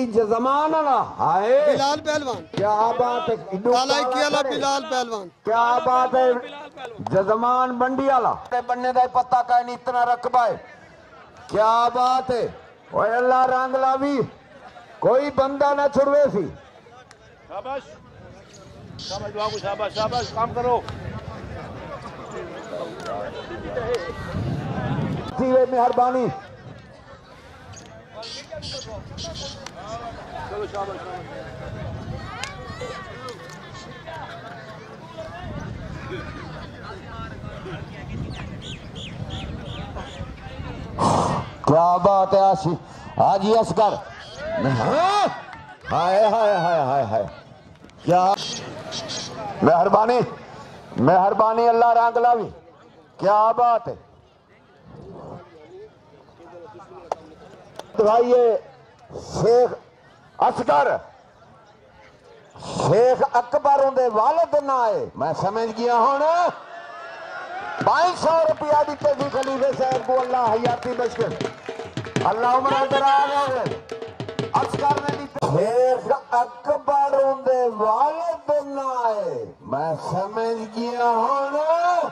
बंडी जजमान हाय बिलाल पहलवान, क्या बात है, बिलाल पहलवान, क्या बात है, जजमान बंडी वाला बनने का पता का नहीं, इतना रकबा है, क्या बात है। और अल्लाह रंग लावी, कोई बंदा ना छुड़वे सी। शाबाश शाबाश बाबू, शाबाश शाबाश, काम करो। मेहरबानी, चलो शाबाश। क्या बात है आशी हाजी असगर, हाय हाय हाय हाय हाय, क्या मेहरबानी, मेहरबानी अल्लाह रंग लावी, क्या बात है। भाई ये शेख असगर, शेख अकबर उनके वालिद ना आए, मैं समझ गया हूं। 2200 रुपया दिते सी खलीफे साहब को, अल्लाह हयाती बशर, अल्लाह उम्र दराज, असगर ने दिते, शेख अकबर उनके वालिद ना आए, मैं समझ गया हूं।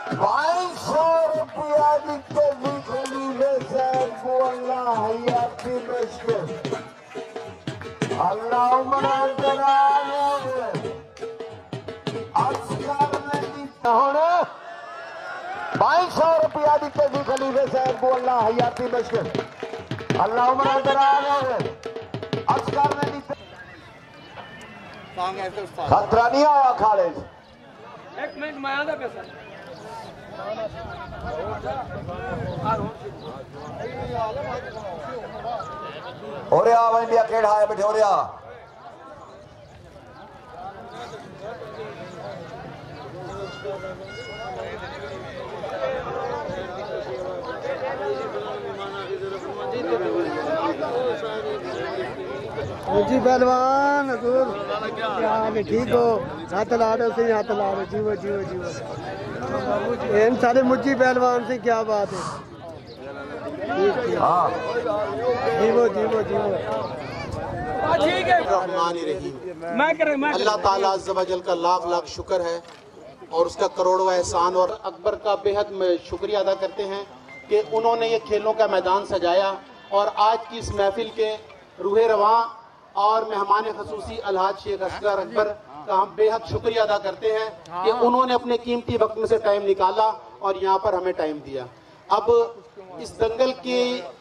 2200 रुपया दिते सी खलीफे साहब को, अल्लाह हयाती बशर, अल्लाह उम्र दराज, असगर ने दिते हुण 2200 रुपया दिते सी खलीफे साहब को, अल्लाह हयाती बशर, अल्लाह उम्र दराज, असगर ने दिते। खतरा नहीं आया खाले, एक मिनट मैं आंदा पैसा और इंडिया केड़ा है बैठे, और जी पहलवान हजूर, क्या हाल है, ठीक हो? हाथ ला रहे हो, हाथ ला रहे, जीवो जीवो जीवो, इन सारे मुझी पहलवान से क्या बात है, जीवो जीवो जीवो। अल्लाह ताला अज़्ज़ व जल का लाख लाख शुक्र है और उसका करोड़ों एहसान, और अकबर का बेहद शुक्रिया अदा करते हैं कि उन्होंने ये खेलों का मैदान सजाया, और आज की इस महफिल के रूहे रवां और मेहमान खसूसी अलहाज शेख असगर अकबर का हम बेहद शुक्रिया अदा करते हैं कि उन्होंने अपने कीमती वक्त में से टाइम निकाला और यहाँ पर हमें टाइम दिया। अब इस दंगल की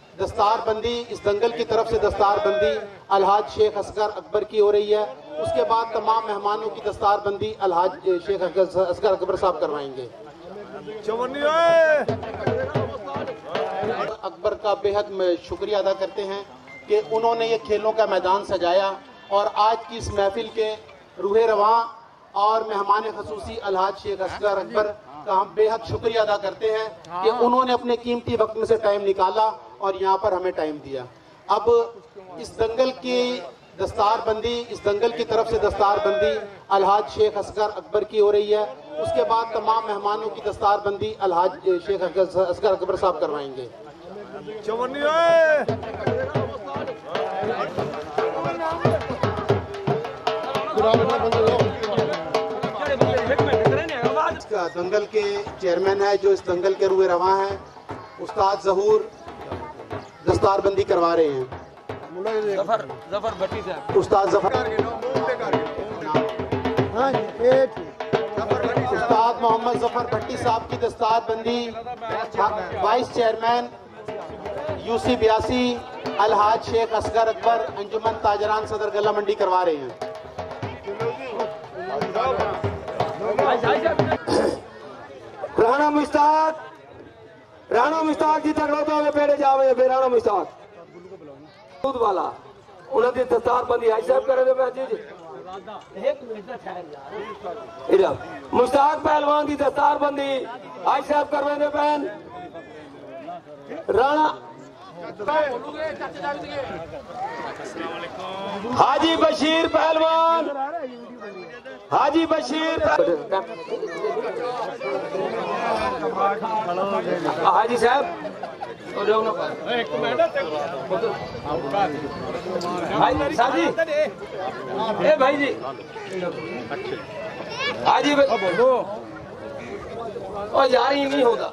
दस्तारबंदी, इस दंगल की तरफ से दस्तारबंदी अलहाज शेख असगर अकबर की हो रही है, उसके बाद तमाम मेहमानों की दस्तारबंदी अलहाज शेख असगर अकबर साहब करवाएंगे। अकबर का बेहद शुक्रिया अदा करते हैं कि उन्होंने ये खेलों का मैदान सजाया, और आज की इस महफिल के रूहे रवां और मेहमान खसूसी अलहाज शेख असगर अकबर का हम बेहद शुक्रिया अदा करते हैं कि उन्होंने अपने कीमती वक्त में से टाइम निकाला और यहाँ पर हमें टाइम दिया। अब इस दंगल की दस्तारबंदी, इस दंगल की तरफ से दस्तारबंदी अलहाज शेख असगर अकबर की हो रही है, उसके बाद तमाम मेहमानों की दस्तारबंदी अलहाज शेख असगर अकबर साहब करवाएंगे। दंगल के चेयरमैन है, जो इस दंगल के रूए रवां हैं, उस्ताद ज़हूर दस्तारबंदी करवा रहे हैं। जफर भट्टी साहब, उस्ताद जफर, उस्ताद मोहम्मद जफर भट्टी साहब की दस्तारबंदी vice chairman UC 82 Alhaj Sheikh Asghar Akbar Anjuman Tajran सदर गला मंडी करवा रहे हैं। राणा मुश्ताक, राणा मुश्ताक जी तक रोता हुए पेड़े जावे, राणा मुश्ताक दूध वाला उन्होंने दस्तारबंदी आई साहब करे जी, मुश्ताक पहलवान की दस्तारबंदी आई साहब करवे पैन, राणा हाजी बशीर पहलवान, हाजी बशीर हाजी साहब भाई साहब जी, ए भाई जी, हाँ जी बोलो। और यार ये नहीं होगा।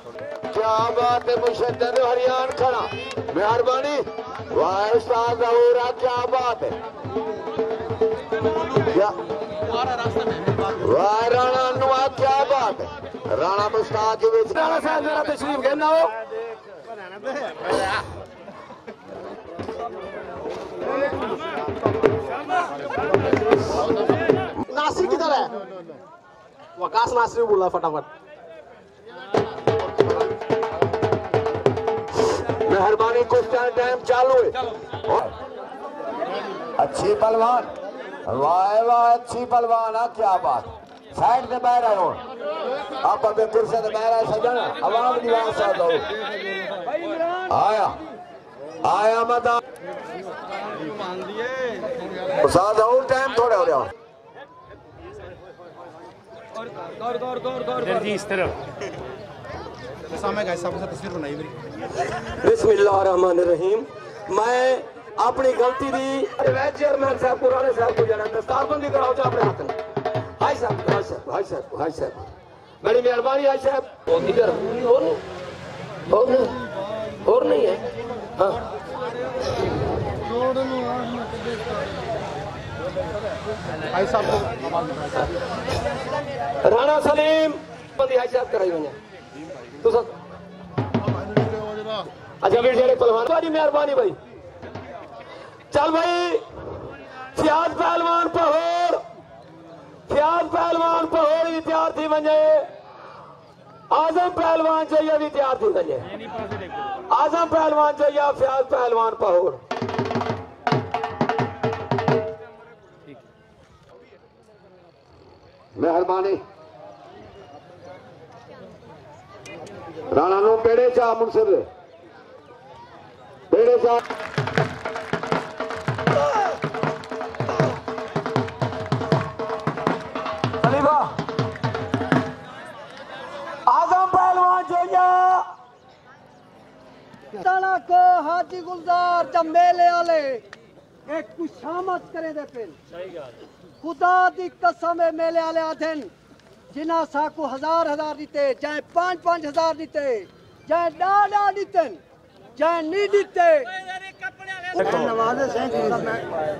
क्या बात है मुशद्दद हरियाण खड़ा, मेहरबानी वाह उस्ताद ज़हूरा, क्या बात है, क्या वाह राणा नुआ, क्या बात है, राणा मुश्ताक के बीच राणा साहब मेरा तशरीफ कहना हो। नासिर किधर है? वकास नासिर बोला फटाफट। मेहरबानी, कुछ टाइम चालू है। अच्छी पलवान, वाह वाह अच्छी पलवान, क्या बात, साइड से बह रहे हो आप, अबे कुर्सी से बह रहे सजन, आवाज नहीं आ सकता हो। आया मैदान साथ और टाइम थोड़े हो रहा जी इस तरफ तस्वीर बनाई मेरी। बिस्मिल्लाहिर्रहमानिर्रहीम। मैं अपनी गलती दी चेयरमैन साहब पुराने साहब को जाना दस्तारबंदी कराओ जो अपने हाथ में। हाय साहब, हाय साहब, हाय साहब, हाय साहब, बड़ी मेहरबानी। हाय साहब इधर और नहीं है। हाँ राणा सलीम बंदी हाय साहब कराई हुई तो सब। अच्छा बेटे पहलवान, बड़ी मेहरबानी भाई। चल भाई, फ्याज पहलवान पहोर, फ्याज पहलवान पहोर विद्यार्थी बने, आजम पहलवान चाहिए विद्यार्थी बने, आजम पहलवान चाहिए फ्याज पहलवान पहोर। मेहरबानी, राणा नो पेड़े चा मुनसिर पेड़े चा खलीफा आजम पहलवान चाहिए। तना को हाजी गुलजार जब मेले आले एक खुशामद करे दे पे खुदा दी कसम है, मेले आले आधन जिना साकू हजार दीते, चाहे 5-5 हजार दीते, चाहे डाडा दीते, चाहे नहीं दीते। नवाज़े से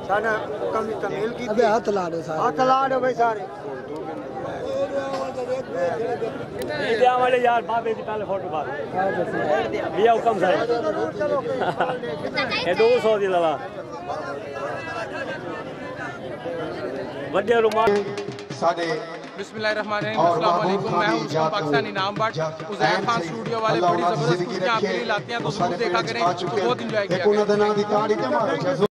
साडा कम तमील की अबे हाथ ला दो सारे, हाथ ला दो भाई सारे। मीडिया वाले यार बाबे जी पहले फोटो बात भैया हुक्म साहब ये 200 दी लवा वड्डे रुमाल साडे बिस्मिल्लाहिर्रहमानिर्रहीम। अस्सलाम वालेकुम। मैं हूं पाकिस्तानी नाम बट उज़ैर खान स्टूडियो वाले बड़ी जबरदस्त कुर्सियां आपके लिए लाते हैं, तो जरूर देखा करें, तो बहुत इंजॉय किया करें।